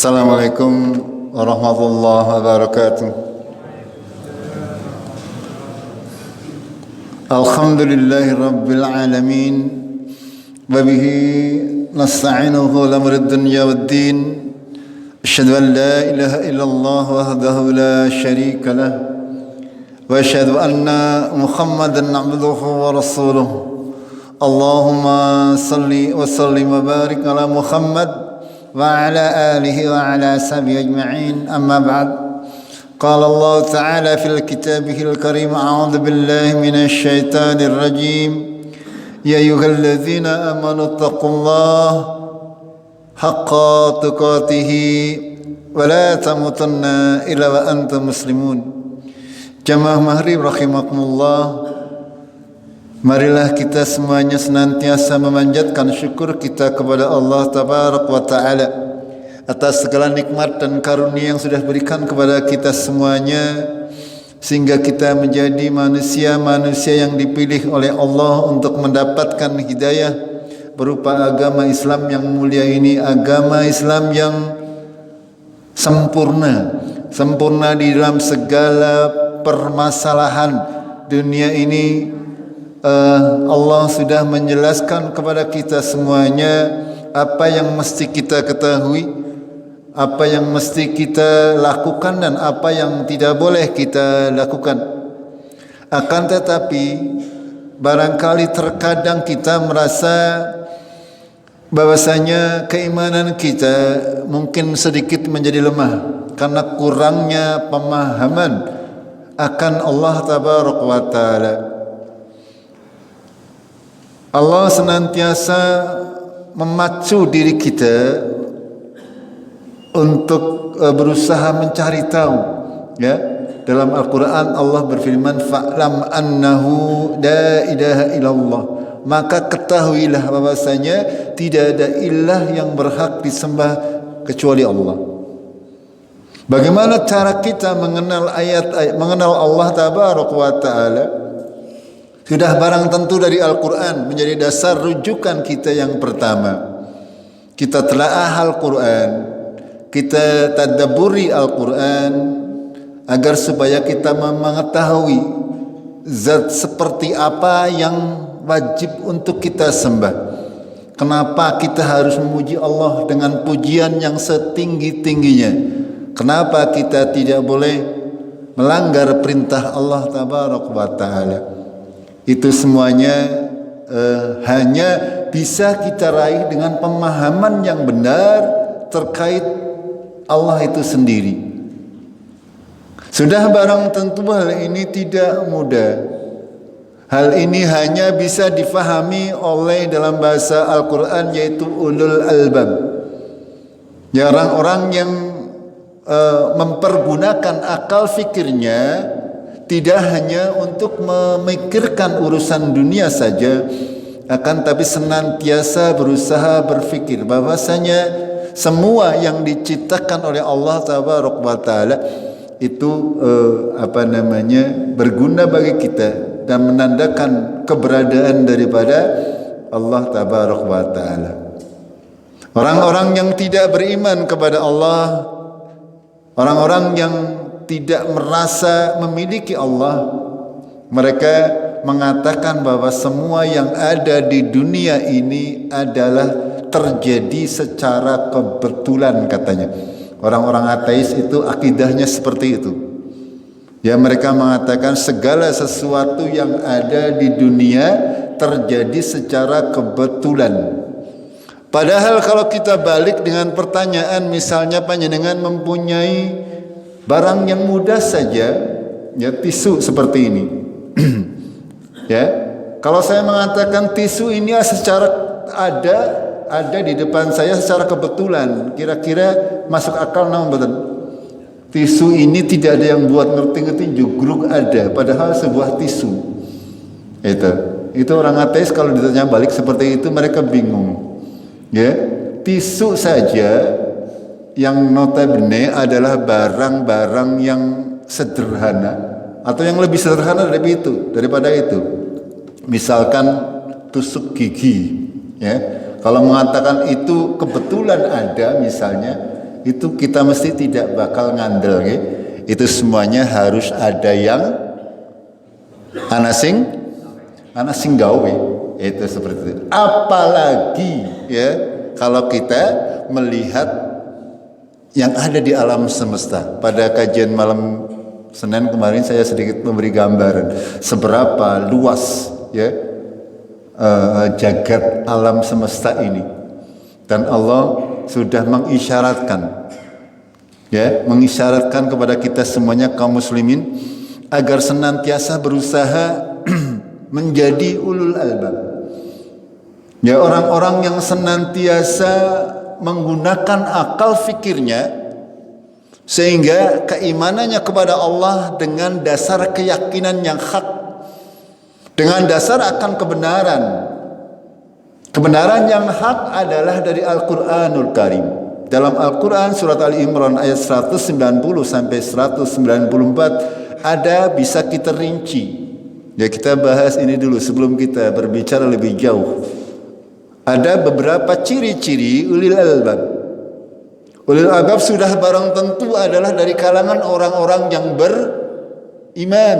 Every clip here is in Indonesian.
Assalamualaikum warahmatullahi wabarakatuh. Alhamdulillahi rabbil alamin. Wabihi nasta'inuhu lamrid dunya waddin. Asyhadu an la ilaha illallah wahdahu la syarika lah. Wa asyhadu anna Muhammadan abduhu wa rasuluh. Allahumma salli wa sallim wa barik ala Muhammad وعلى آله وعلى صحبه أجمعين أما بعد قال الله تعالى في كتابه الكريم أعوذ بالله من الشيطان الرجيم يا أيها الذين آمنوا اتقوا الله حق تقاته ولا تموتن إلا وأنتم مسلمون. Jamaah Maghrib rahimakumullah, marilah kita semuanya senantiasa memanjatkan syukur kita kepada Allah Tabarak wa Ta'ala atas segala nikmat dan karunia yang sudah berikan kepada kita semuanya, sehingga kita menjadi manusia-manusia yang dipilih oleh Allah untuk mendapatkan hidayah berupa agama Islam yang mulia ini, agama Islam yang sempurna di dalam segala permasalahan dunia ini. Allah sudah menjelaskan kepada kita semuanya apa yang mesti kita ketahui, apa yang mesti kita lakukan dan apa yang tidak boleh kita lakukan. Akan tetapi barangkali terkadang kita merasa bahwasanya keimanan kita mungkin sedikit menjadi lemah karena kurangnya pemahaman akan Allah Tabaraka wa Ta'ala. Allah senantiasa memacu diri kita untuk berusaha mencari tahu, ya. Dalam Al-Qur'an Allah berfirman, fa'lam annahu la ilaha illallah, maka ketahuilah bahwasanya tidak ada ilah yang berhak disembah kecuali Allah. Bagaimana cara kita mengenal mengenal Allah Tabaraka wa Ta'ala? Sudah barang tentu dari Al-Quran menjadi dasar rujukan kita yang pertama. Kita telaah Al-Quran, kita tadabburi Al-Quran agar supaya kita mengetahui zat seperti apa yang wajib untuk kita sembah. Kenapa kita harus memuji Allah dengan pujian yang setinggi-tingginya? Kenapa kita tidak boleh melanggar perintah Allah Tabaraka wa Ta'ala? Itu semuanya hanya bisa kita raih dengan pemahaman yang benar terkait Allah itu sendiri. Sudah barang tentu hal ini tidak mudah. Hal ini hanya bisa difahami oleh dalam bahasa Al-Quran yaitu ulul albab, ya, orang-orang yang mempergunakan akal fikirnya tidak hanya untuk memikirkan urusan dunia saja, akan tapi senantiasa berusaha berfikir bahwasanya semua yang diciptakan oleh Allah Tabaraka wa Ta'ala itu berguna bagi kita dan menandakan keberadaan daripada Allah Tabaraka wa Ta'ala. Orang-orang yang tidak beriman kepada Allah, orang-orang yang tidak merasa memiliki Allah, mereka mengatakan bahwa semua yang ada di dunia ini adalah terjadi secara kebetulan, katanya. Orang-orang ateis itu akidahnya seperti itu. Ya, mereka mengatakan segala sesuatu yang ada di dunia terjadi secara kebetulan. Padahal kalau kita balik dengan pertanyaan, misalnya panjenengan mempunyai barang yang mudah saja, ya, tisu seperti ini. Ya, kalau saya mengatakan tisu ini secara ada di depan saya secara kebetulan, kira-kira masuk akal namun betul. Tisu ini tidak ada yang buat ngerti-ngerti jugruk ada, padahal sebuah tisu. Itu orang ateis kalau ditanya balik seperti itu mereka bingung. Ya, tisu saja yang notabene adalah barang-barang yang sederhana atau yang lebih sederhana daripada itu. Misalkan tusuk gigi, ya. Kalau mengatakan itu kebetulan ada misalnya, itu kita mesti tidak bakal ngandel ya. Itu semuanya harus ada yang anasing gawe, itu seperti itu. Apalagi ya kalau kita melihat yang ada di alam semesta. Pada kajian malam Senin kemarin saya sedikit memberi gambaran seberapa luas ya jagat alam semesta ini, dan Allah sudah mengisyaratkan kepada kita semuanya kaum muslimin agar senantiasa berusaha menjadi ulul albab. Ya, orang-orang yang senantiasa menggunakan akal fikirnya sehingga keimanannya kepada Allah dengan dasar keyakinan yang hak, dengan dasar akan kebenaran. Kebenaran yang hak adalah dari Al-Quranul Karim. Dalam Al-Quran surat Ali Imran ayat 190 sampai 194 ada, bisa kita rinci. Ya, kita bahas ini dulu sebelum kita berbicara lebih jauh. Ada beberapa ciri-ciri ulil albab. Ulil albab sudah barang tentu adalah dari kalangan orang-orang yang beriman.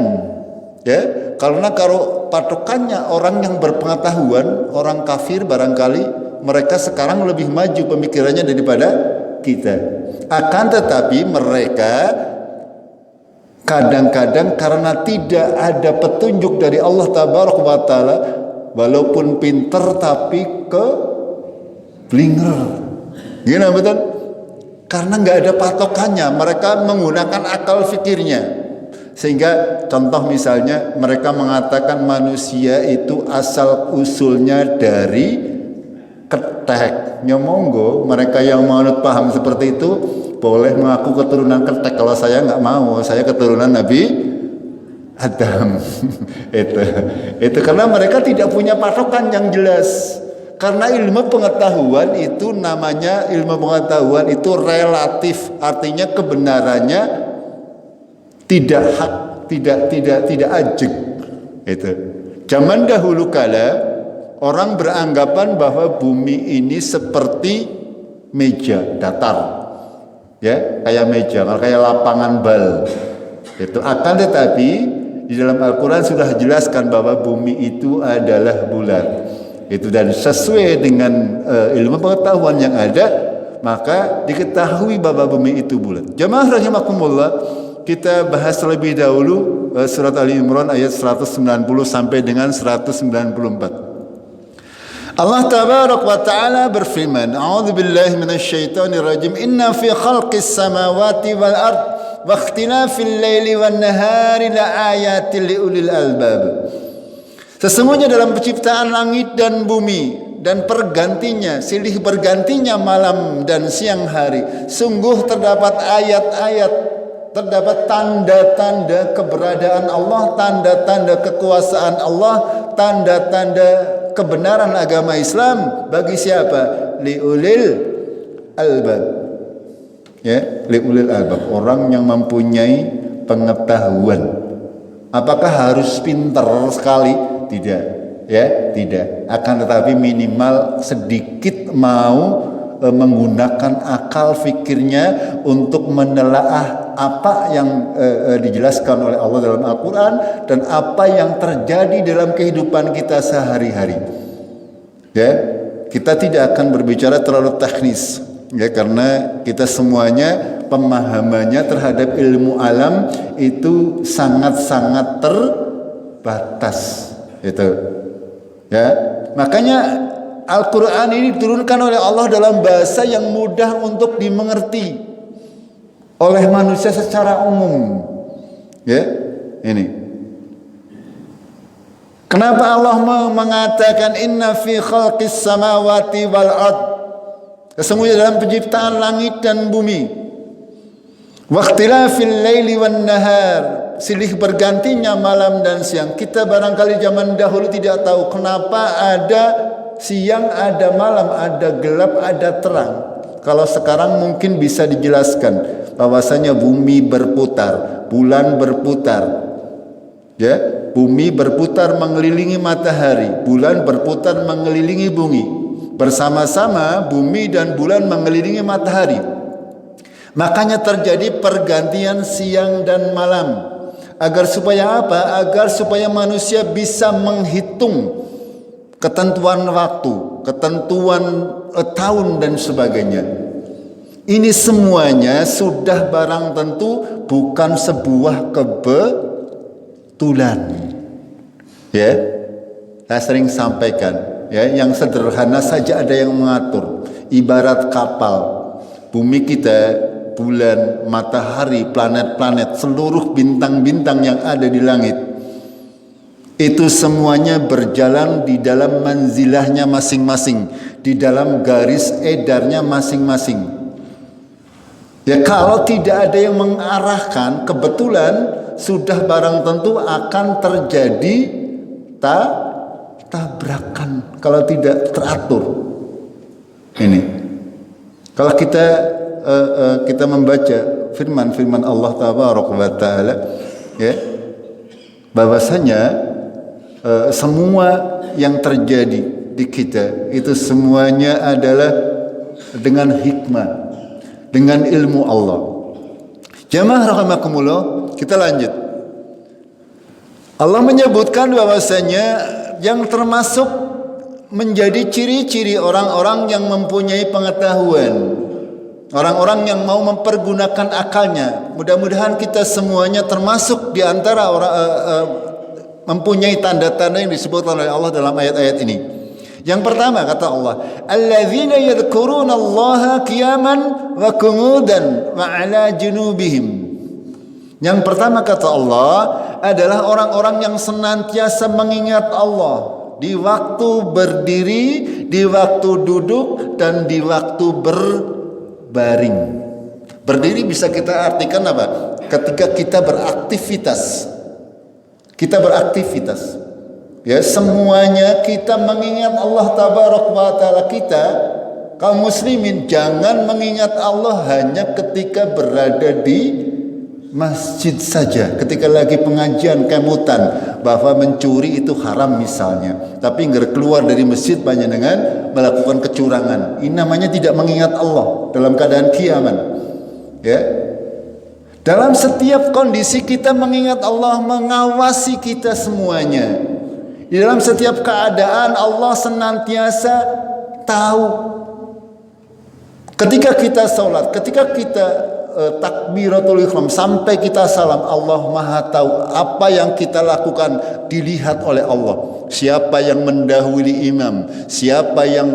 Ya, karena kalau patokannya orang yang berpengetahuan, orang kafir barangkali mereka sekarang lebih maju pemikirannya daripada kita. Akan tetapi mereka kadang-kadang karena tidak ada petunjuk dari Allah Tabaraka wa Ta'ala, walaupun pinter tapi blinger. Gimana betul? Karena nggak ada patokannya, mereka menggunakan akal fikirnya. Sehingga contoh misalnya mereka mengatakan manusia itu asal usulnya dari ketek. Monggo mereka yang menganut paham seperti itu boleh mengaku keturunan ketek. Kalau saya nggak mau, saya keturunan Nabi Adam. itu karena mereka tidak punya patokan yang jelas. Karena ilmu pengetahuan itu namanya ilmu pengetahuan itu relatif, artinya kebenarannya tidak hak, tidak ajeg. Itu. Zaman dahulu kala orang beranggapan bahwa bumi ini seperti meja datar. Ya, kayak meja, kayak lapangan bal. Itu akan tetapi di dalam Al-Qur'an sudah jelaskan bahwa bumi itu adalah bulat. Itu, dan sesuai dengan ilmu pengetahuan yang ada, maka diketahui bahwa bumi itu bulat. Jamaah rahimakumullah, kita bahas terlebih dahulu surat Ali Imran ayat 190 sampai dengan 194. Allah Tabaraka wa Ta'ala berfirman, A'udzu billahi minasyaitonir rajim. Inna fi khalqis samawati wal ard wa ikhtilafil laili wan nahari la ayatil liulil albab. Sesungguhnya dalam penciptaan langit dan bumi dan pergantinya, silih bergantinya malam dan siang hari, sungguh terdapat ayat-ayat, terdapat tanda-tanda keberadaan Allah, tanda-tanda kekuasaan Allah, tanda-tanda kebenaran agama Islam bagi siapa? Liulil albab. Ya, liulil albab, orang yang mempunyai pengetahuan. Apakah harus pintar sekali? Tidak, ya, tidak. Akan tetapi minimal sedikit mau menggunakan akal fikirnya untuk menelaah apa yang dijelaskan oleh Allah dalam Al-Quran dan apa yang terjadi dalam kehidupan kita sehari-hari. Ya, kita tidak akan berbicara terlalu teknis, ya, karena kita semuanya pemahamannya terhadap ilmu alam itu sangat-sangat terbatas. Itu, ya, makanya Al-Quran ini diturunkan oleh Allah dalam bahasa yang mudah untuk dimengerti oleh manusia secara umum. Ya, ini. Kenapa Allah mengatakan inna fi khalqis samawati wal ard? Sesungguhnya dalam penciptaan langit dan bumi. Wa ikhtilafil laili wan nahar, silih bergantinya malam dan siang. Kita barangkali zaman dahulu tidak tahu kenapa ada siang, ada malam, ada gelap, ada terang. Kalau sekarang mungkin bisa dijelaskan bahwasanya bumi berputar, bulan berputar. Ya, bumi berputar mengelilingi matahari, bulan berputar mengelilingi bumi. Bersama-sama bumi dan bulan mengelilingi matahari. Makanya terjadi pergantian siang dan malam. Agar supaya apa? Agar supaya manusia bisa menghitung ketentuan waktu, ketentuan tahun dan sebagainya. Ini semuanya sudah barang tentu, bukan sebuah kebetulan. Ya, saya sering sampaikan, ya, yang sederhana saja ada yang mengatur. Ibarat kapal, bumi kita, bulan, matahari, planet-planet, seluruh bintang-bintang yang ada di langit, itu semuanya berjalan di dalam manzilahnya masing-masing, di dalam garis edarnya masing-masing. Ya, kalau tidak ada yang mengarahkan, kebetulan sudah barang tentu akan terjadi tabrakan kalau tidak teratur. Ini kalau kita membaca firman Allah Taala, ya, bahwasanya semua yang terjadi di kita itu semuanya adalah dengan hikmah, dengan ilmu Allah. Jamaah rahimakumullah, kita lanjut. Allah menyebutkan bahwasanya yang termasuk menjadi ciri-ciri orang-orang yang mempunyai pengetahuan, orang-orang yang mau mempergunakan akalnya. Mudah-mudahan kita semuanya termasuk di antara orang mempunyai tanda-tanda yang disebut oleh Allah dalam ayat-ayat ini. Yang pertama kata Allah, alladzina yadhkuruna Allaha qiyaman wa qu'udan wa 'ala junubihim. Yang pertama kata Allah adalah orang-orang yang senantiasa mengingat Allah di waktu berdiri, di waktu duduk, dan di waktu berbaring. Berdiri bisa kita artikan apa? Ketika kita beraktivitas. Kita beraktivitas. Ya, semuanya kita mengingat Allah Tabaraka wa Ta'ala. Kita kaum muslimin jangan mengingat Allah hanya ketika berada di masjid saja, ketika lagi pengajian kemutan bahwa mencuri itu haram misalnya, tapi keluar dari masjid banyak dengan melakukan kecurangan. Ini namanya tidak mengingat Allah dalam keadaan kiaman. Ya, dalam setiap kondisi kita mengingat Allah mengawasi kita semuanya. Di dalam setiap keadaan Allah senantiasa tahu. Ketika kita sholat, ketika kita takbiratul ihram sampai kita salam, Allah Maha tahu apa yang kita lakukan dilihat oleh Allah. Siapa yang mendahului imam, siapa yang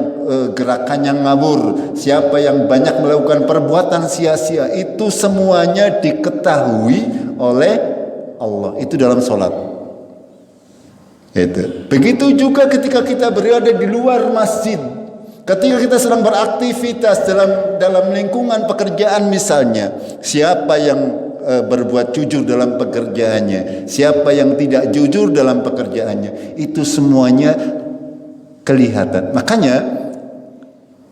gerakannya ngawur, siapa yang banyak melakukan perbuatan sia-sia, itu semuanya diketahui oleh Allah. Itu dalam sholat. Itu. Begitu juga ketika kita berada di luar masjid, ketika kita sedang beraktivitas dalam lingkungan pekerjaan misalnya, siapa yang berbuat jujur dalam pekerjaannya, siapa yang tidak jujur dalam pekerjaannya, itu semuanya kelihatan. Makanya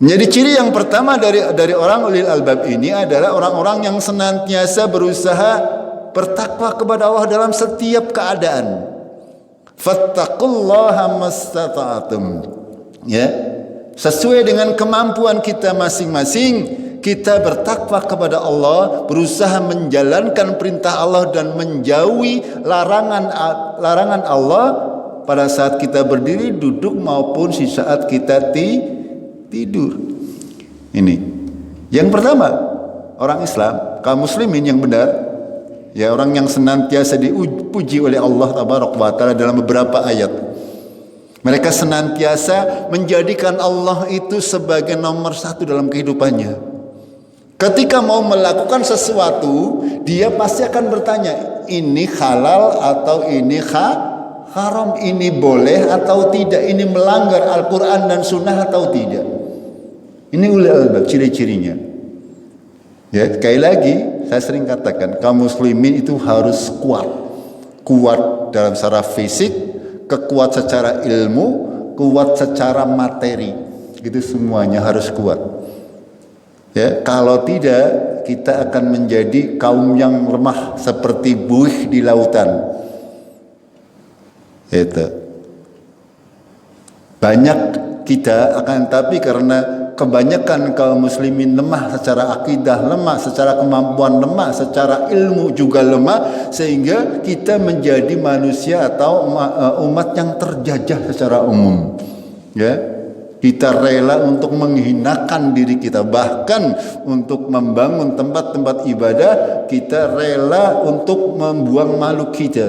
menjadi ciri yang pertama dari orang ulil albab ini adalah orang-orang yang senantiasa berusaha bertakwa kepada Allah dalam setiap keadaan. Fattaqullaha mastata'tum. Ya, sesuai dengan kemampuan kita masing-masing, kita bertakwa kepada Allah, berusaha menjalankan perintah Allah dan menjauhi larangan Allah pada saat kita berdiri, duduk maupun di saat kita tidur. Ini yang pertama, orang Islam, kaum muslimin yang benar. Ya, orang yang senantiasa dipuji oleh Allah Tabaraka wa Ta'ala dalam beberapa ayat. Mereka senantiasa menjadikan Allah itu sebagai nomor satu dalam kehidupannya. Ketika mau melakukan sesuatu, dia pasti akan bertanya, ini halal atau ini haram, ini boleh atau tidak, ini melanggar Al-Quran dan Sunnah atau tidak. Ini ulil albab ciri-cirinya. Ya, sekali lagi saya sering katakan, kaum muslimin itu harus kuat dalam secara fisik, kuat secara ilmu, kuat secara materi. Gitu semuanya harus kuat. Ya, kalau tidak kita akan menjadi kaum yang lemah seperti buih di lautan. Itu. Banyak kita akan, tapi karena kebanyakan kaum muslimin lemah secara akidah, lemah secara kemampuan, lemah secara ilmu juga lemah, sehingga kita menjadi manusia atau umat yang terjajah secara umum. Ya. Kita rela untuk menghinakan diri kita, bahkan untuk membangun tempat-tempat ibadah kita rela untuk membuang malu kita.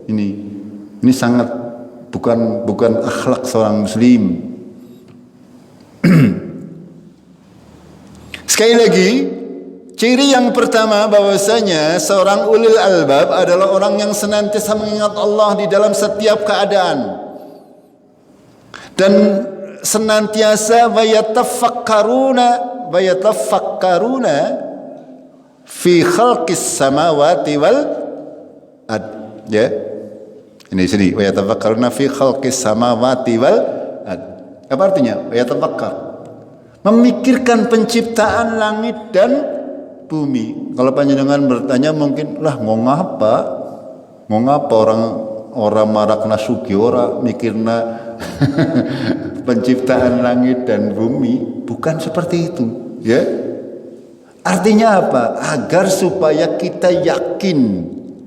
Ini sangat bukan akhlak seorang muslim. Sekali lagi, ciri yang pertama bahwasanya seorang ulil albab adalah orang yang senantiasa mengingat Allah di dalam setiap keadaan dan senantiasa wayatafakkaruna fi khalqis samawati wal ard. Ya. Ini sini wayatafakkaruna fi khalqis samawati wal ard. Apa artinya? Wayatafakkar. Memikirkan penciptaan langit dan bumi. Kalau panjenengan bertanya mungkin lah mau ngapa orang marak nasuki ora mikirna penciptaan langit dan bumi. Bukan seperti itu, ya. Artinya apa? Agar supaya kita yakin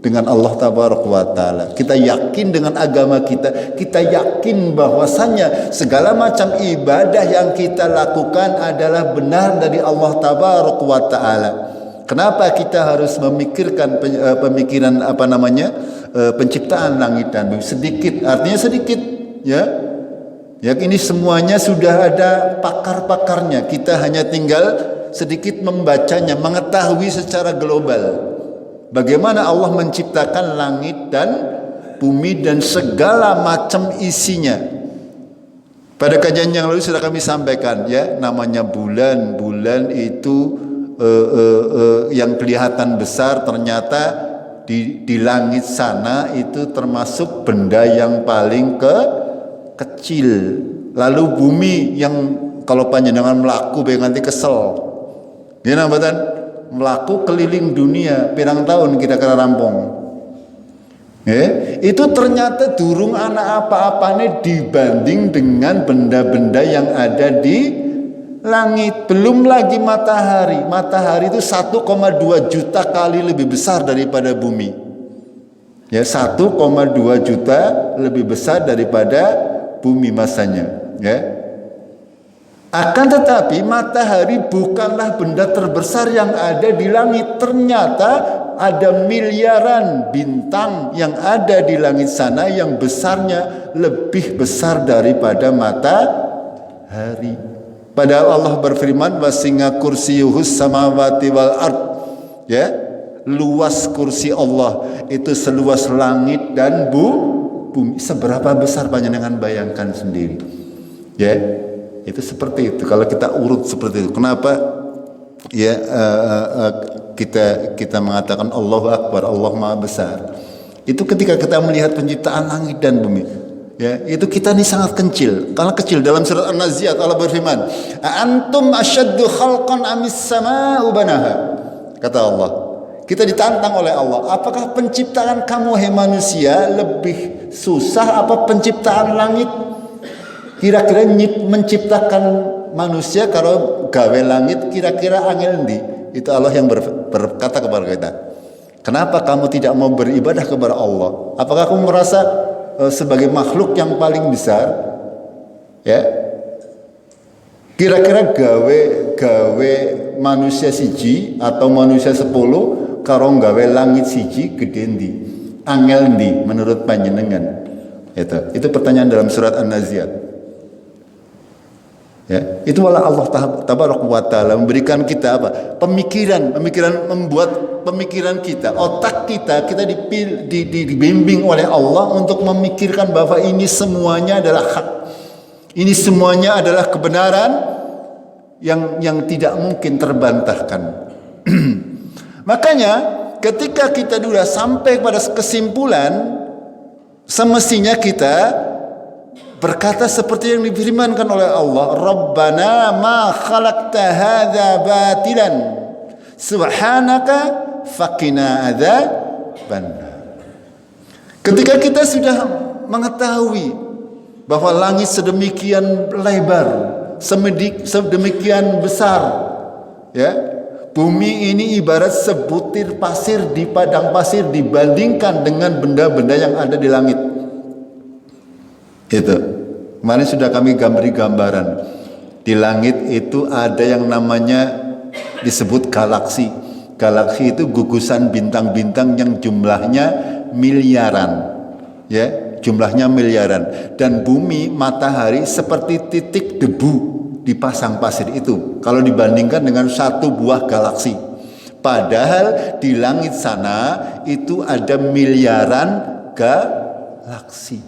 dengan Allah Tabaraka wa Ta'ala, kita yakin dengan agama kita, kita yakin bahwasanya segala macam ibadah yang kita lakukan adalah benar dari Allah Tabaraka wa Ta'ala. Kenapa kita harus memikirkan pemikiran penciptaan langit dan bumi? Sedikit, artinya sedikit, ya. Ya, ini semuanya sudah ada pakar-pakarnya. Kita hanya tinggal sedikit membacanya, mengetahui secara global bagaimana Allah menciptakan langit dan bumi dan segala macam isinya. Pada kajian yang lalu sudah kami sampaikan, ya, namanya bulan itu yang kelihatan besar, ternyata di langit sana itu termasuk benda yang paling kecil. Lalu bumi yang kalau panjenengan melaku nanti kesel, dia nambatan melaku keliling dunia pirang tahun kita kena rampung. Itu ternyata durung anak apa-apane dibanding dengan benda-benda yang ada di langit. Belum lagi matahari. Matahari itu 1,2 juta kali lebih besar daripada bumi. Ya, 1,2 juta lebih besar daripada bumi masanya, ya. Akan tetapi matahari bukanlah benda terbesar yang ada di langit. Ternyata ada miliaran bintang yang ada di langit sana yang besarnya lebih besar daripada matahari. Padahal Allah berfirman, wasinga kursiyuhus samawati wal ard, ya. Luas kursi Allah itu seluas langit dan bumi. Seberapa besar panjenengan bayangkan sendiri, ya. Itu seperti itu. Kalau kita urut seperti itu, kenapa ya kita mengatakan Allahu Akbar, Allah Maha Besar? Itu ketika kita melihat penciptaan langit dan bumi, ya, itu kita ini sangat kecil. Kalau kecil, dalam surat An-Nazi'at Allah berfirman, antum asyaddu khalqan amis sama'u banaha. Kata Allah, kita ditantang oleh Allah, apakah penciptaan kamu hai manusia lebih susah apa penciptaan langit? Kira-kira menciptakan manusia kalau gawe langit kira-kira angel ndi? Itu Allah yang berkata kepada kita. Kenapa kamu tidak mau beribadah kepada Allah? Apakah kamu merasa sebagai makhluk yang paling besar? Ya. Kira-kira gawe manusia siji atau manusia 10 karo gawe langit siji gede ndi? Angel ndi menurut panjenengan? Itu pertanyaan dalam surat An-Nazi'at. Ya, itu malah Allah Tabaraka wa Ta'ala memberikan kita apa? Pemikiran membuat pemikiran kita, otak kita dibimbing oleh Allah untuk memikirkan bahwa ini semuanya adalah hak. Ini semuanya adalah kebenaran yang tidak mungkin terbantahkan. Makanya ketika kita sudah sampai pada kesimpulan, semestinya kita berkata seperti yang difirmankan oleh Allah, Rabbana ma khalaqta hadza batilan subhanaka faqina adzaban. Ketika kita sudah mengetahui bahwa langit sedemikian lebar, sedemikian besar. Ya, bumi ini ibarat sebutir pasir di padang pasir dibandingkan dengan benda-benda yang ada di langit. Itu. Kemarin sudah kami beri gambaran. Di langit itu ada yang namanya disebut galaksi. Galaksi itu gugusan bintang-bintang yang jumlahnya miliaran. Ya, jumlahnya miliaran. Dan bumi, matahari seperti titik debu di pasang pasir itu. Kalau dibandingkan dengan satu buah galaksi. Padahal di langit sana itu ada miliaran galaksi.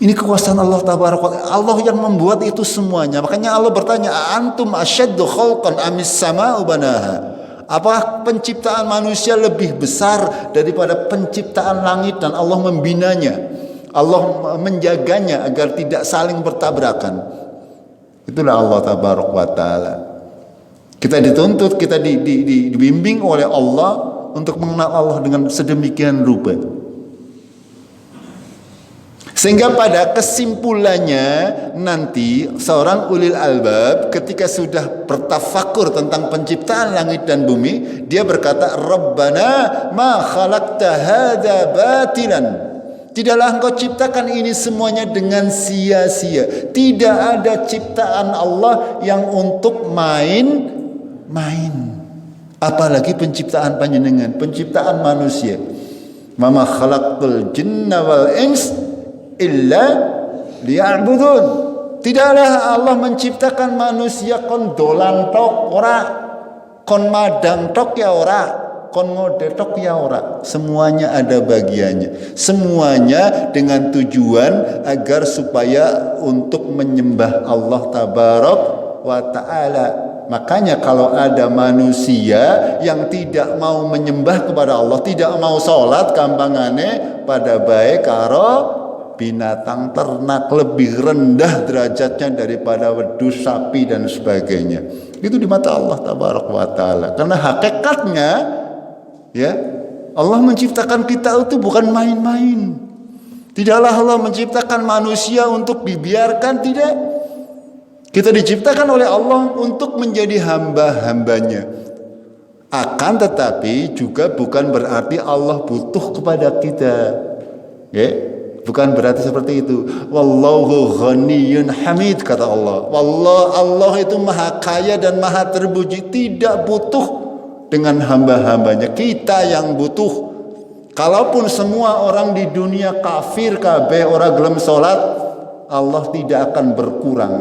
Ini kekuasaan Allah Tabaraka. Allah yang membuat itu semuanya. Makanya Allah bertanya, antum asyaddu khalqan amis sama'u banaha? Apakah penciptaan manusia lebih besar daripada penciptaan langit dan Allah membinanya? Allah menjaganya agar tidak saling bertabrakan. Itulah Allah Tabaraka wa Ta'ala. Kita dituntut, kita dibimbing oleh Allah untuk mengenal Allah dengan sedemikian rupa. Sehingga pada kesimpulannya nanti seorang ulil albab ketika sudah bertafakur tentang penciptaan langit dan bumi, dia berkata, Rabbana ma khalaqta hadza batilan. Tidaklah engkau ciptakan ini semuanya dengan sia-sia. Tidak ada ciptaan Allah yang untuk main-main. Apalagi penciptaan panjenengan, penciptaan manusia. Mama khalaqtul jinna wal ins illa liya'budun. Tidaklah Allah menciptakan manusia kon dolan tok ora, kon madang tok ya ora, kon ngode tok ya ora. Semuanya ada bagiannya. Semuanya dengan tujuan agar supaya untuk menyembah Allah Tabarak wa Ta'ala. Makanya kalau ada manusia yang tidak mau menyembah kepada Allah, tidak mau sholat, gampangane pada baik karo binatang ternak, lebih rendah derajatnya daripada wedus, sapi dan sebagainya. Itu di mata Allah Tabaraka wa Ta'ala. Karena hakikatnya ya, Allah menciptakan kita itu bukan main-main. Tidaklah Allah menciptakan manusia untuk dibiarkan, tidak. Kita diciptakan oleh Allah untuk menjadi hamba-hambanya. Akan tetapi juga bukan berarti Allah butuh kepada kita. Ya. Bukan berarti seperti itu. Wallahu ghaniyun hamid, kata Allah. Allah itu maha kaya dan maha terpuji, tidak butuh dengan hamba-hambanya. Kita yang butuh. Kalaupun semua orang di dunia kafir kabeh ora gelem salat, Allah tidak akan berkurang.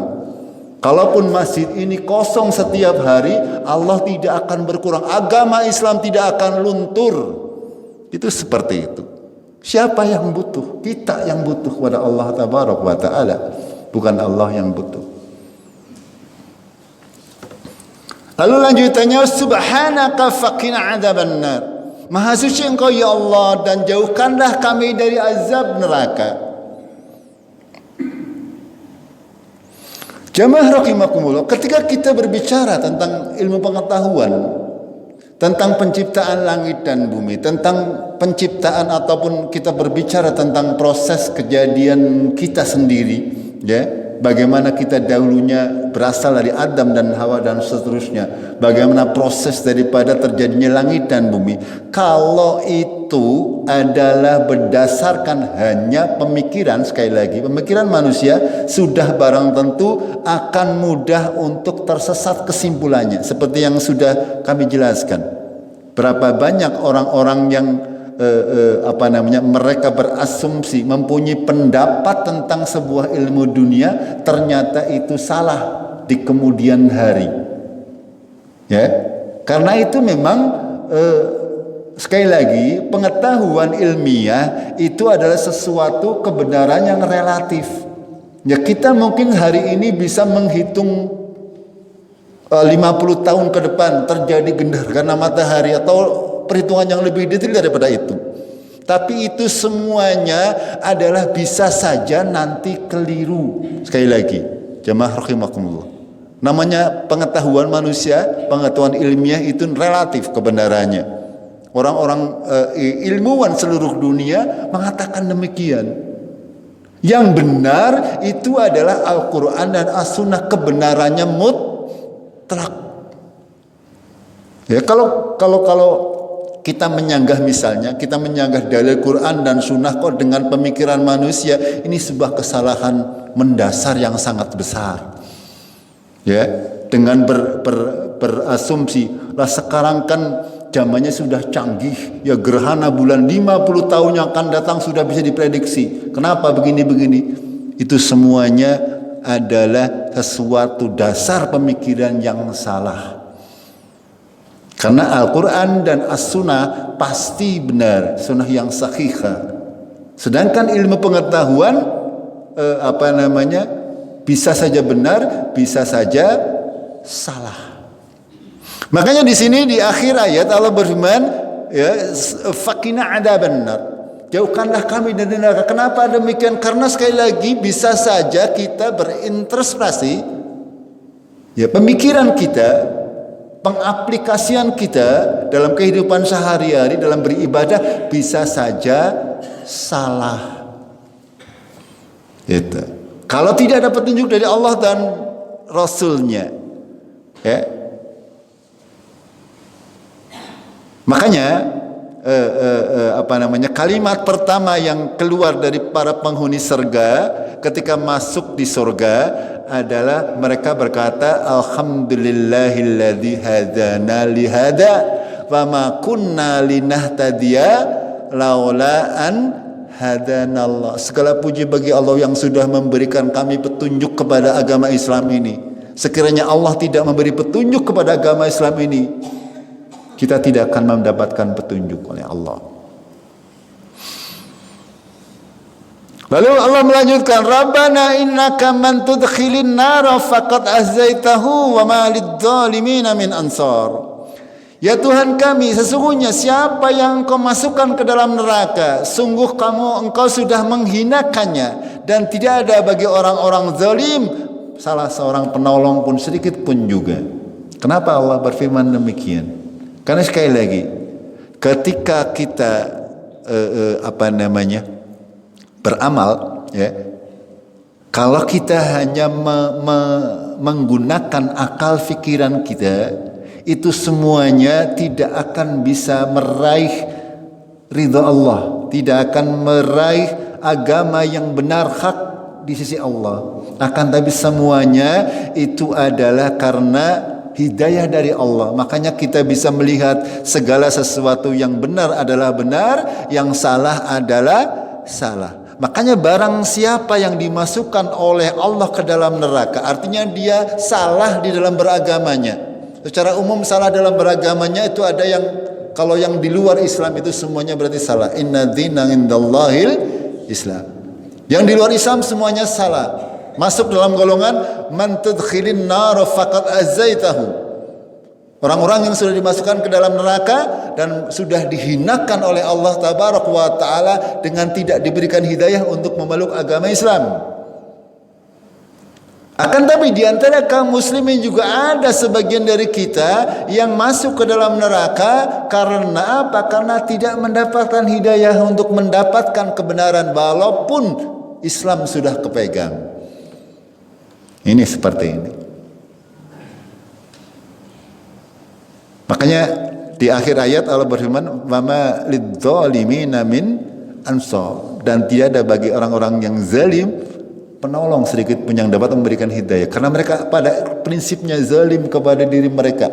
Kalaupun masjid ini kosong setiap hari, Allah tidak akan berkurang. Agama Islam tidak akan luntur. Itu seperti itu. Siapa yang butuh? Kita yang butuh kepada Allah Tabaraka wa Ta'ala, bukan Allah yang butuh. Lalu lanjutannya, subhanaka faqina adzabannar. Maha suci Engkau ya Allah, dan jauhkanlah kami dari azab neraka. Jamaah rahimakumullah, ketika kita berbicara tentang ilmu pengetahuan, tentang penciptaan langit dan bumi, tentang penciptaan ataupun kita berbicara tentang proses kejadian kita sendiri, ya, bagaimana kita dahulunya berasal dari Adam dan Hawa dan seterusnya, bagaimana proses daripada terjadinya langit dan bumi. Kalau itu adalah berdasarkan hanya pemikiran, sekali lagi pemikiran manusia, sudah barang tentu akan mudah untuk tersesat kesimpulannya, seperti yang sudah kami jelaskan. Berapa banyak orang-orang yang mereka berasumsi, mempunyai pendapat tentang sebuah ilmu dunia, ternyata itu salah di kemudian hari. Ya, karena itu memang sekali lagi pengetahuan ilmiah itu adalah sesuatu kebenaran yang relatif. Ya, kita mungkin hari ini bisa menghitung 50 tahun ke depan terjadi gerhana matahari atau perhitungan yang lebih detail daripada itu. Tapi itu semuanya adalah bisa saja nanti keliru. Sekali lagi, jamaah rahimakumullah. Namanya pengetahuan manusia, pengetahuan ilmiah itu relatif kebenarannya. Orang-orang ilmuwan seluruh dunia mengatakan demikian. Yang benar itu adalah Al-Quran dan As-Sunnah, kebenarannya mutlak. Ya, kalau kita menyanggah, misalnya kita menyanggah dalil Quran dan Sunnah kok dengan pemikiran manusia, ini sebuah kesalahan mendasar yang sangat besar. Ya, dengan berasumsi lah sekarang kan zamannya sudah canggih, ya gerhana bulan 50 tahun yang akan datang sudah bisa diprediksi. Kenapa begini-begini? Itu semuanya adalah sesuatu dasar pemikiran yang salah. Karena Al-Quran dan As-Sunnah pasti benar, Sunnah yang sahihah. Sedangkan ilmu pengetahuan bisa saja benar, bisa saja salah. Makanya di sini di akhir ayat Allah berfirman, ya, faqina adzaban nar. Jauhkanlah kami dari neraka. Kenapa demikian? Karena sekali lagi bisa saja kita berinterpretasi, ya, pemikiran kita, pengaplikasian kita dalam kehidupan sehari-hari, dalam beribadah bisa saja salah. Itu. Kalau tidak ada petunjuk dari Allah dan Rasulnya, ya. Makanya kalimat pertama yang keluar dari para penghuni surga ketika masuk di surga adalah mereka berkata, alhamdulillahilladzi hadana li hada wa ma kunna linahtadiya laula an hadanallah. Segala puji bagi Allah yang sudah memberikan kami petunjuk kepada agama Islam ini. Sekiranya Allah tidak memberi petunjuk kepada agama Islam ini, kita tidak akan mendapatkan petunjuk oleh Allah. Lalu Allah melanjutkan, Rabbana innaka man tudkhilin nara faqad ahzaitahu wa ma lidzalimina min ansar. Ya Tuhan kami, sesungguhnya siapa yang Engkau masukkan ke dalam neraka, sungguh Engkau sudah menghinakannya, dan tidak ada bagi orang-orang zalim salah seorang penolong pun sedikit pun juga. Kenapa Allah berfirman demikian? Karena sekali lagi, ketika kita beramal, ya, kalau kita hanya menggunakan akal pikiran kita, itu semuanya tidak akan bisa meraih ridha Allah, tidak akan meraih agama yang benar hak di sisi Allah. Akan tapi semuanya itu adalah karena hidayah dari Allah. Makanya kita bisa melihat segala sesuatu yang benar adalah benar, yang salah adalah salah. Makanya barang siapa yang dimasukkan oleh Allah ke dalam neraka, artinya dia salah di dalam beragamanya. Secara umum salah dalam beragamanya itu ada yang, kalau yang di luar Islam itu semuanya berarti salah. Inna dzina indallahil Islam. Yang di luar Islam semuanya salah. Masuk dalam golongan man tudkhilin nar faqad azaitahu. Orang-orang yang sudah dimasukkan ke dalam neraka dan sudah dihinakan oleh Allah tabarak wa taala dengan tidak diberikan hidayah untuk memeluk agama Islam. Akan tapi di antara kaum muslimin juga ada sebagian dari kita yang masuk ke dalam neraka karena apa? Karena tidak mendapatkan hidayah untuk mendapatkan kebenaran walaupun Islam sudah kepegang. Ini seperti ini. Makanya di akhir ayat Allah berfirman, "Wama lidzalimina min ansar." Dan tidak ada bagi orang-orang yang zalim penolong sedikit pun yang dapat memberikan hidayah. Karena mereka pada prinsipnya zalim kepada diri mereka.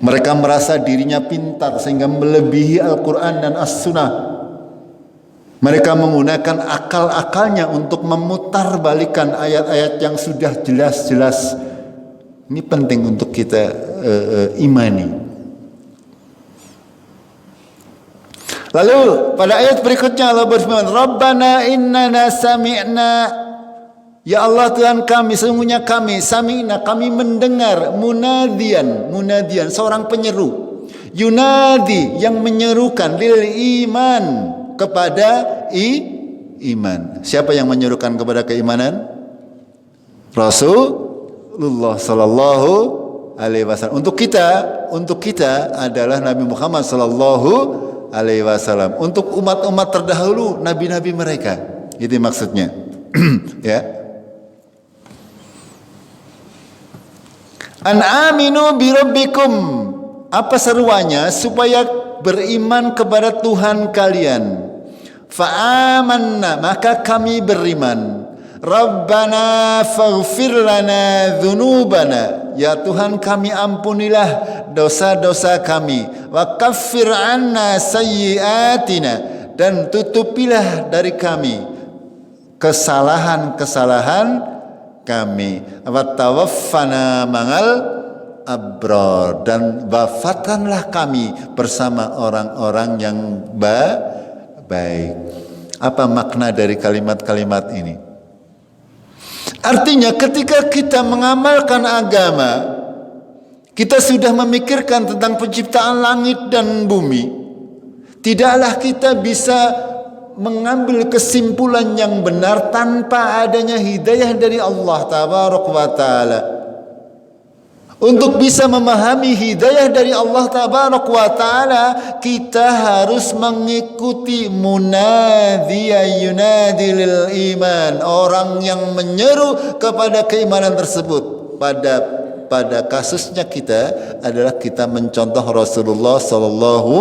Mereka merasa dirinya pintar sehingga melebihi Al-Quran dan As-Sunnah. Mereka menggunakan akal-akalnya untuk memutarbalikkan ayat-ayat yang sudah jelas-jelas. Ini penting untuk kita imani. Lalu pada ayat berikutnya Allah berfirman, Rabbana innana sami'na. Ya Allah Tuhan kami, sesungguhnya kami sami'na, kami mendengar munadian, seorang penyeru. Yunadi, yang menyerukan lil iman, kepada iman. Siapa yang menyerukan kepada keimanan? Rasulullah sallallahu alaihi wasallam. Untuk kita adalah Nabi Muhammad sallallahu alaihi wasallam. Untuk umat-umat terdahulu, nabi-nabi mereka. Itu maksudnya. Ya. An aminu bi rabbikum. Apa seruannya? Supaya beriman kepada Tuhan kalian. Fa amanna, maka kami beriman. Rabbana faghfir lana dzunubana. Ya Tuhan, kami ampunilah dosa-dosa kami. Wa kaffir anna sayyi'atina, dan tutupilah dari kami kesalahan-kesalahan kami. Wa tawaffana ma'al abrar, dan wafatkanlah kami bersama orang-orang yang baik. Apa makna dari kalimat-kalimat ini? Artinya ketika kita mengamalkan agama, kita sudah memikirkan tentang penciptaan langit dan bumi. Tidaklah kita bisa mengambil kesimpulan yang benar tanpa adanya hidayah dari Allah Tabaraka wa Ta'ala. Untuk bisa memahami hidayah dari Allah Tabaraka wa Ta'ala, kita harus mengikuti munadiya yunadi lil iman, orang yang menyeru kepada keimanan tersebut. Pada kasusnya kita adalah kita mencontoh Rasulullah sallallahu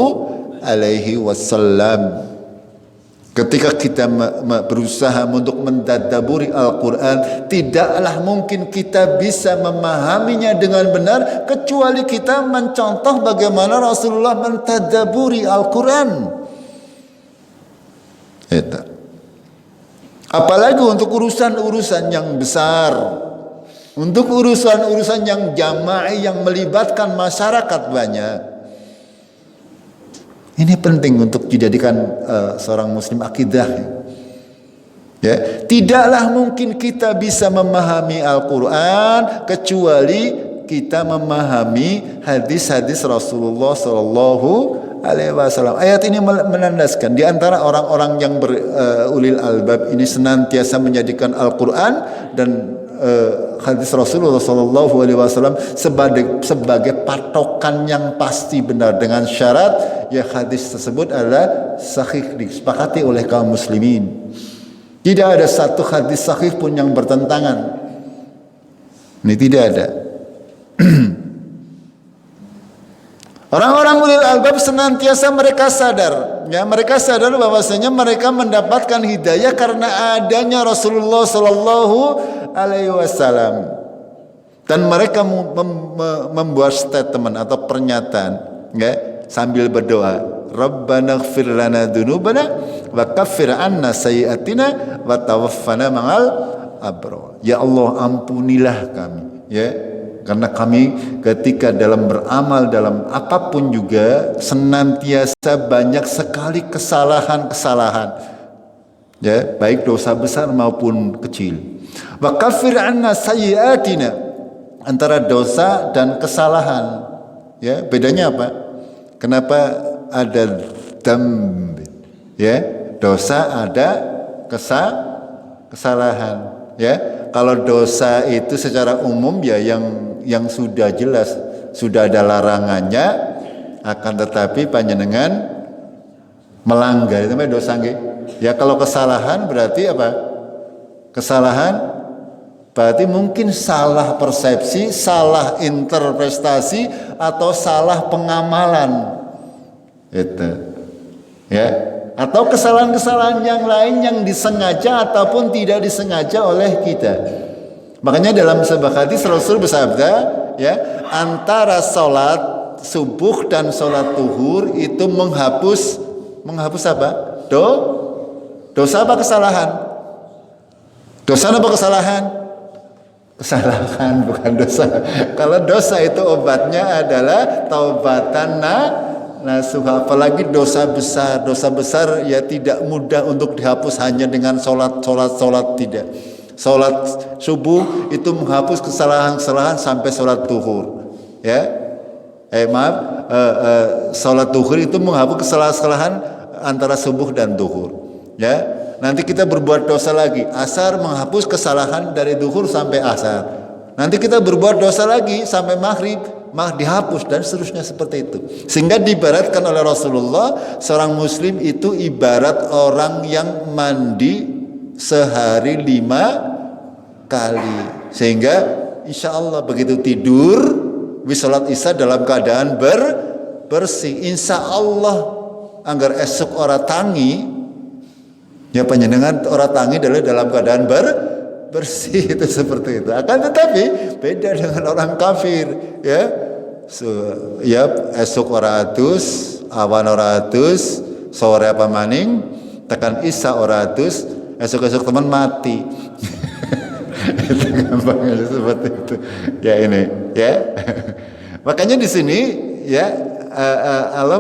alaihi wasallam. Ketika kita berusaha untuk mentadabburi Al-Quran, tidaklah mungkin kita bisa memahaminya dengan benar kecuali kita mencontoh bagaimana Rasulullah mentadabburi Al-Quran. Apalagi untuk urusan-urusan yang besar, untuk urusan-urusan yang jama'i, yang melibatkan masyarakat banyak. Ini penting untuk dijadikan seorang muslim akidah. Ya, tidaklah mungkin kita bisa memahami Al-Quran kecuali kita memahami hadis-hadis Rasulullah Sallallahu Alaihi Wasallam. Ayat ini menandaskan di antara orang-orang yang ulil albab ini senantiasa menjadikan Al-Quran dan hadis Rasulullah Sallallahu Alaihi Wasallam sebagai patokan yang pasti benar, dengan syarat ya hadis tersebut adalah sahih, disepakati oleh kaum muslimin. Tidak ada satu hadis sahih pun yang bertentangan. Ini tidak ada. Orang-orang ulil albab senantiasa mereka sadar, ya, mereka sadar bahwasanya mereka mendapatkan hidayah karena adanya Rasulullah Sallallahu Alaihi Wasallam, dan mereka membuat statement atau pernyataan, ya, sambil berdoa, Rabbana ighfir lana dzunubana wa kaffir anna sayyi'atina wa tawaffana ma'al abrar. Ya Allah, ampunilah kami, ya. Karena kami ketika dalam beramal, dalam apapun juga senantiasa banyak sekali kesalahan-kesalahan, ya, baik dosa besar maupun kecil. Wa kaffir anna sayyi'atina, antara dosa dan kesalahan, ya, bedanya apa? Kenapa ada dzamb, ya, dosa, ada kesalahan, ya. Kalau dosa itu secara umum ya yang sudah jelas, sudah ada larangannya, akan tetapi panjenengan melanggar, itu namanya dosa nggih. Ya, kalau kesalahan berarti apa? Kesalahan berarti mungkin salah persepsi, salah interpretasi, atau salah pengamalan. Itu. Ya. Atau kesalahan-kesalahan yang lain yang disengaja ataupun tidak disengaja oleh kita. Makanya dalam sebuah hadis Rasul bersabda, ya, antara salat subuh dan salat zuhur itu menghapus apa? Dosa apa kesalahan? Dosa apa kesalahan? Kesalahan, bukan dosa. Kalau dosa itu obatnya adalah taubatan nasuha. Apalagi dosa besar ya tidak mudah untuk dihapus hanya dengan sholat tidak. Sholat subuh itu menghapus kesalahan-kesalahan sampai sholat zuhur, ya. Sholat zuhur itu menghapus kesalahan-kesalahan antara subuh dan zuhur, ya. Nanti kita berbuat dosa lagi, asar menghapus kesalahan dari zuhur sampai asar. Nanti kita berbuat dosa lagi sampai maghrib, dihapus, dan seterusnya seperti itu. Sehingga diibaratkan oleh Rasulullah, seorang muslim itu ibarat orang yang mandi, sehari 5 kali. Sehingga insya Allah begitu tidur wis salat isya dalam keadaan bersih. Insya Allah anggar esok ora tangi, ya panjenengan ora tangi adalah dalam keadaan bersih itu seperti itu. Akan tetapi beda dengan orang kafir, ya. Ya esok ora atus, awan ora atus, sore apa maning, tekan isya ora atus, esok teman mati. Itu gampangnya seperti itu. Ya ini, ya. Makanya di sini, ya Allah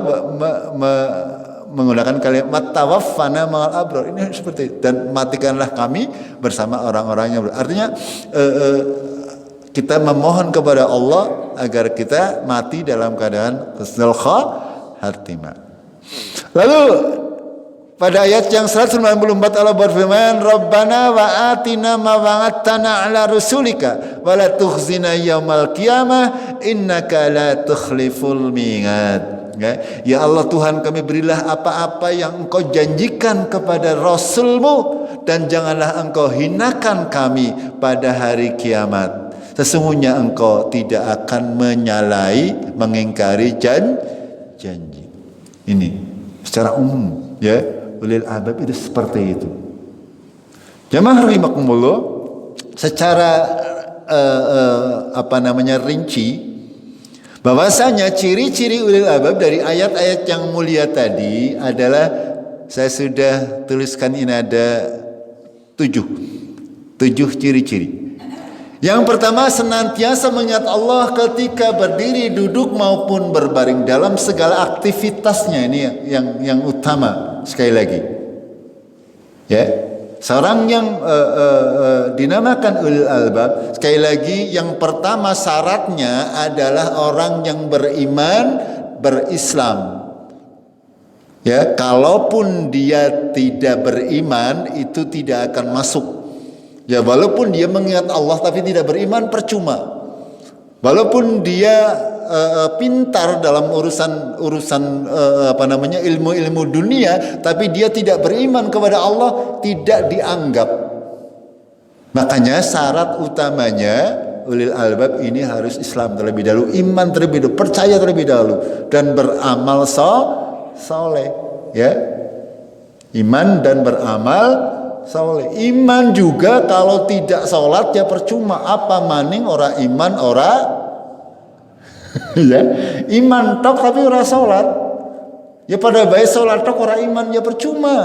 menggunakan kalimat tawaffana ma'al abrar. Ini seperti itu. Dan matikanlah kami bersama orang-orang yang artinya kita memohon kepada Allah agar kita mati dalam keadaan husnul khatimah. Lalu pada ayat yang 194 Allah berfirman, Rabbana wa atina ma wa'adtana ala rusulika wa la tukhzina yaumal qiyamah innaka la tukhliful mi'ad. Ya Allah Tuhan kami, berilah apa-apa yang Engkau janjikan kepada Rasulmu dan janganlah Engkau hinakan kami pada hari kiamat. Sesungguhnya Engkau tidak akan menyalahi, mengingkari janji. Ini secara umum, ya. Ulil albab itu seperti itu. Jamaah rahimakumullah, secara rinci bahwasanya ciri-ciri ulil albab dari ayat-ayat yang mulia tadi adalah, saya sudah tuliskan ini ada 7 ciri-ciri. Yang pertama, senantiasa mengingat Allah ketika berdiri, duduk maupun berbaring dalam segala aktivitasnya. Ini yang utama. Sekali lagi, ya, seorang yang dinamakan ulil albab, sekali lagi, yang pertama syaratnya adalah orang yang beriman, berislam. Ya, kalaupun dia tidak beriman, itu tidak akan masuk. Ya, walaupun dia mengingat Allah tapi tidak beriman, percuma. Walaupun dia pintar dalam urusan ilmu-ilmu dunia, tapi dia tidak beriman kepada Allah, tidak dianggap. Makanya syarat utamanya ulil albab ini harus Islam terlebih dahulu, iman terlebih dahulu, percaya terlebih dahulu, dan beramal soleh. Ya, iman dan beramal soleh. Iman juga kalau tidak sholat ya percuma. Apa maning ora iman ora ya, iman tok tapi ora sholat, ya pada baik sholat tok ora iman ya percuma.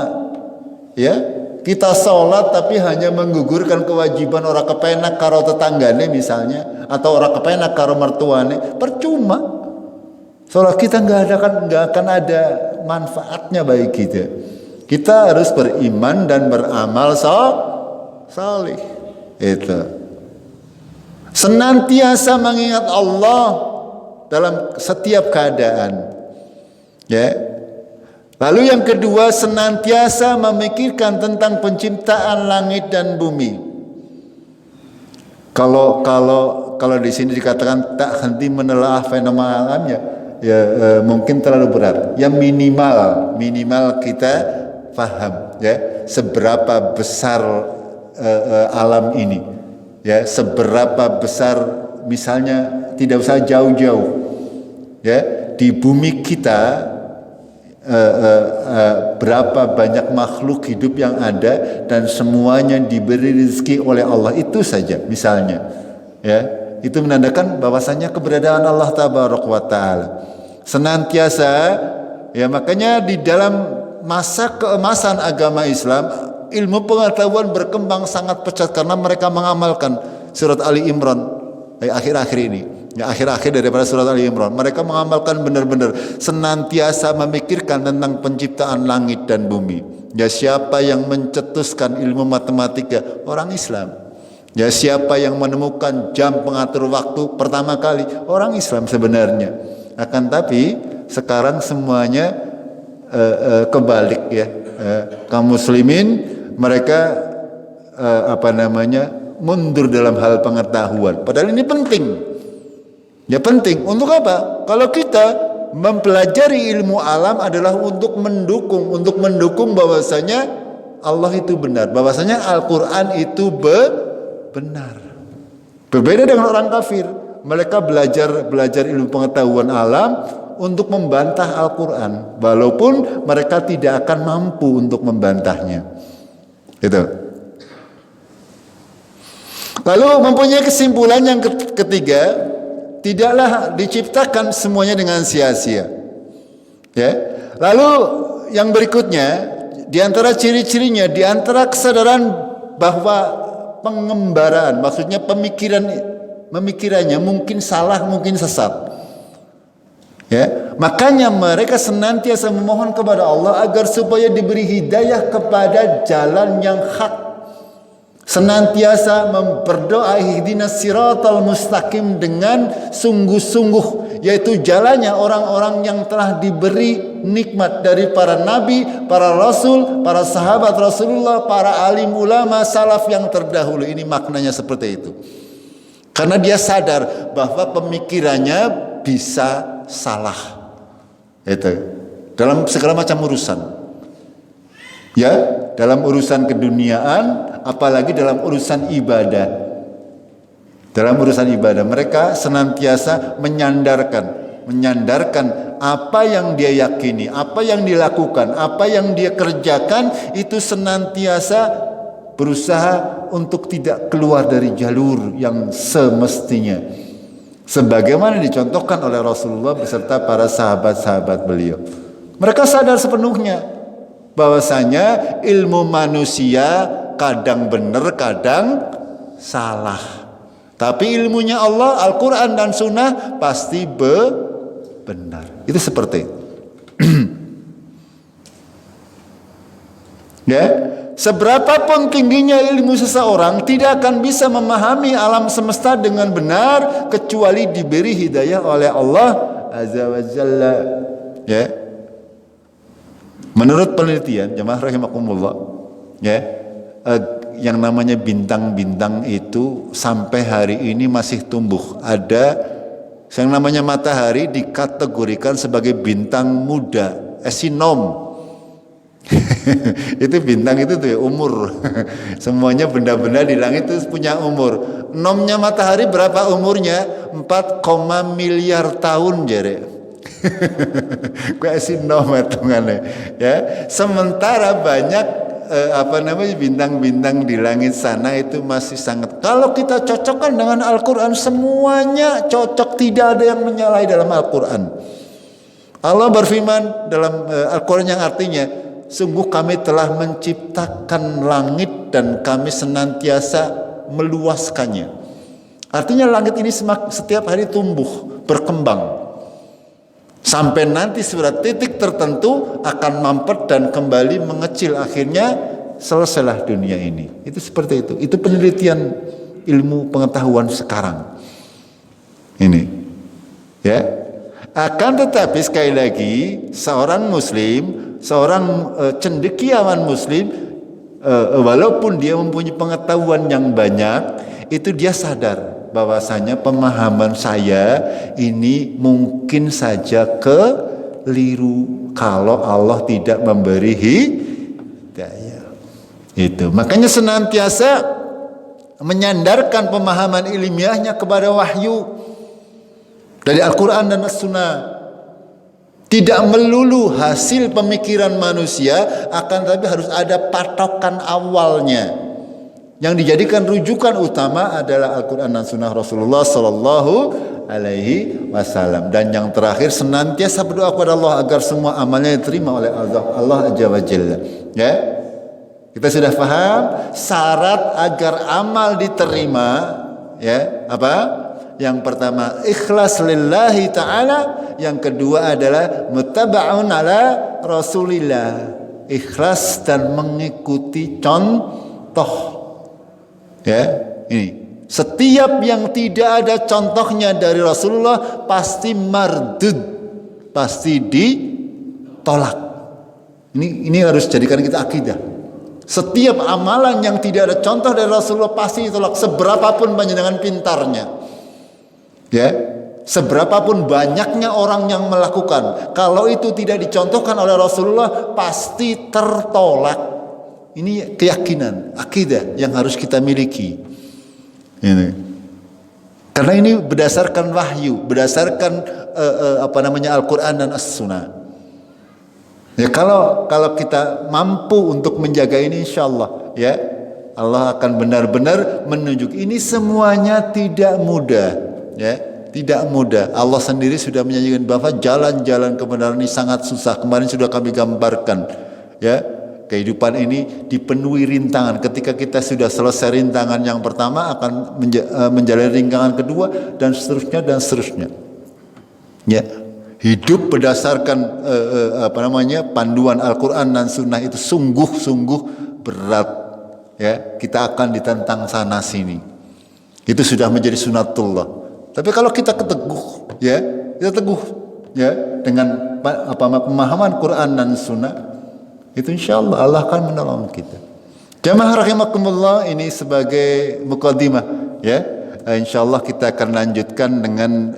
Ya, kita sholat tapi hanya menggugurkan kewajiban, ora kepenak karo tetanggane misalnya, atau ora kepenak karo mertuane, percuma. Sholat kita nggak akan ada manfaatnya bagi kita. Kita harus beriman dan beramal salih. Itu. Senantiasa mengingat Allah dalam setiap keadaan. Ya. Lalu yang kedua, senantiasa memikirkan tentang penciptaan langit dan bumi. Kalau di sini dikatakan tak henti menelaah fenomena alam, ya mungkin terlalu berat. Ya minimal kita paham, ya, seberapa besar alam ini, ya, seberapa besar, misalnya tidak usah jauh-jauh, ya, di bumi kita berapa banyak makhluk hidup yang ada dan semuanya diberi rezeki oleh Allah, itu saja misalnya, ya, itu menandakan bahwasanya keberadaan Allah Tabaraka wa Ta'ala senantiasa, ya. Makanya di dalam masa keemasan agama Islam, ilmu pengetahuan berkembang sangat pesat karena mereka mengamalkan surat Ali Imran akhir-akhir ini, ya, akhir-akhir daripada surat Ali Imran. Mereka mengamalkan benar-benar, senantiasa memikirkan tentang penciptaan langit dan bumi. Ya, siapa yang mencetuskan ilmu matematika? Orang Islam. Ya, siapa yang menemukan jam pengatur waktu pertama kali? Orang Islam sebenarnya. Akan tapi sekarang semuanya kebalik, ya. Kaum muslimin mereka mundur dalam hal pengetahuan, padahal ini penting. Ya, penting untuk apa? Kalau kita mempelajari ilmu alam adalah untuk mendukung bahwasanya Allah itu benar, bahwasanya Al-Quran itu benar. Berbeda dengan orang kafir, mereka belajar ilmu pengetahuan alam untuk membantah Al-Quran, walaupun mereka tidak akan mampu untuk membantahnya. Itu. Lalu mempunyai kesimpulan yang ketiga, tidaklah diciptakan semuanya dengan sia-sia. Ya. Lalu yang berikutnya, di antara ciri-cirinya, di antara kesadaran bahwa pengembaraan, maksudnya pemikirannya mungkin salah, mungkin sesat. Ya, makanya mereka senantiasa memohon kepada Allah agar supaya diberi hidayah kepada jalan yang hak. Senantiasa berdoa ihdinas siratal mustaqim dengan sungguh-sungguh, yaitu jalannya orang-orang yang telah diberi nikmat dari para nabi, para rasul, para sahabat Rasulullah, para alim ulama salaf yang terdahulu. Ini maknanya seperti itu. Karena dia sadar bahwa pemikirannya bisa salah. Itu dalam segala macam urusan. Ya, dalam urusan keduniaan, apalagi dalam urusan ibadah. Dalam urusan ibadah mereka senantiasa menyandarkan apa yang dia yakini, apa yang dilakukan, apa yang dia kerjakan, itu senantiasa berusaha untuk tidak keluar dari jalur yang semestinya, sebagaimana dicontohkan oleh Rasulullah beserta para sahabat-sahabat beliau. Mereka sadar sepenuhnya bahwasanya ilmu manusia kadang benar, kadang salah. Tapi ilmunya Allah, Al-Quran dan Sunnah pasti benar. Itu seperti itu. Ya, seberapapun tingginya ilmu seseorang tidak akan bisa memahami alam semesta dengan benar kecuali diberi hidayah oleh Allah Azza wa Jalla. Ya. Menurut penelitian, jemaah rahimakumullah, ya, yang namanya bintang-bintang itu sampai hari ini masih tumbuh. Ada yang namanya matahari dikategorikan sebagai bintang muda, esinom. Itu bintang itu tuh ya, umur. Semuanya benda-benda di langit itu punya umur. Nomnya matahari berapa umurnya? 4, miliar tahun jere. Kayak sinom hitungannya. Ya, sementara banyak bintang-bintang di langit sana itu masih sangat. Kalau kita cocokkan dengan Al-Quran, semuanya cocok, tidak ada yang menyalahi dalam Al-Quran. Allah berfirman dalam Al-Quran yang artinya, sungguh kami telah menciptakan langit dan kami senantiasa meluaskannya. Artinya langit ini setiap hari tumbuh, berkembang. Sampai nanti sudah titik tertentu akan mampet dan kembali mengecil. Akhirnya selesailah dunia ini. Itu seperti itu. Itu penelitian ilmu pengetahuan sekarang. Ini. Ya. Akan tetapi sekali lagi, seorang muslim, seorang cendekiawan muslim, walaupun dia mempunyai pengetahuan yang banyak, itu dia sadar bahwasanya pemahaman saya ini mungkin saja keliru kalau Allah tidak memberi hidayah. Itu. Makanya senantiasa menyandarkan pemahaman ilmiahnya kepada wahyu dari Al-Quran dan As-Sunnah. Tidak melulu hasil pemikiran manusia, akan tapi harus ada patokan awalnya. Yang dijadikan rujukan utama adalah Al-Quran dan Sunnah Rasulullah Sallallahu Alaihi Wasallam. Dan yang terakhir, senantiasa berdoa kepada Allah agar semua amalnya diterima oleh Allah Azza wa Jalla. Ya, kita sudah paham syarat agar amal diterima. Ya, apa? Yang pertama ikhlas lillahi ta'ala. Yang kedua adalah mutaba'un ala Rasulillah, ikhlas dan mengikuti contoh. Ya, ini setiap yang tidak ada contohnya dari Rasulullah pasti mardud, pasti ditolak. Ini harus jadikan kita akidah. Setiap amalan yang tidak ada contoh dari Rasulullah pasti ditolak, seberapapun panjenengan pintarnya. Ya, seberapapun banyaknya orang yang melakukan, kalau itu tidak dicontohkan oleh Rasulullah pasti tertolak. Ini keyakinan, akidah yang harus kita miliki. Ini. Karena ini berdasarkan wahyu, berdasarkan Al-Quran dan As-Sunnah. Ya, kalau kita mampu untuk menjaga ini, insya Allah, ya, Allah akan benar-benar menunjuk. Ini semuanya tidak mudah, ya, tidak mudah. Allah sendiri sudah menyanyikan bahwa jalan-jalan kebenaran ini sangat susah. Kemarin sudah kami gambarkan, ya. Kehidupan ini dipenuhi rintangan. Ketika kita sudah selesai rintangan yang pertama, akan menjalani rintangan kedua, dan seterusnya dan seterusnya. Ya, hidup berdasarkan panduan Al-Quran dan Sunnah itu sungguh-sungguh berat. Ya, kita akan ditentang sana sini. Itu sudah menjadi sunatullah. Tapi kalau kita teguh, ya, kita teguh, ya, dengan pemahaman Quran dan Sunnah, itu insya Allah Allah akan menolong kita. Jamaah rahimakumullah, ini sebagai muqaddimah, ya. Insya Allah kita akan lanjutkan dengan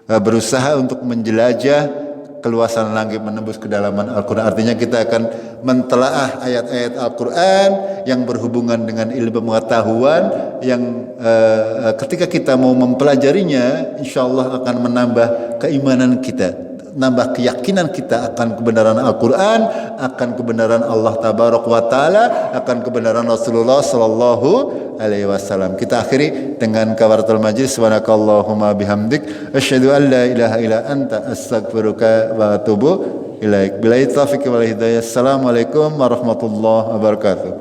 berusaha untuk menjelajah keluasan langit, menembus kedalaman Al-Quran. Artinya kita akan mentelaah ayat-ayat Al-Quran yang berhubungan dengan ilmu pengetahuan yang ketika kita mau mempelajarinya, insya Allah akan menambah keimanan kita, nambah keyakinan kita akan kebenaran Al-Quran, akan kebenaran Allah Tabaraka wa Ta'ala, akan kebenaran Rasulullah Sallallahu Alaihi Wasallam. Kita akhiri dengan kafaratul majlis. Subhanakallahumma bihamdik, asyhadu an la ilaha illa anta, astaghfiruka wa atubu ilaik. Billahi taufiq wal hidayah. Assalamualaikum warahmatullahi wabarakatuh.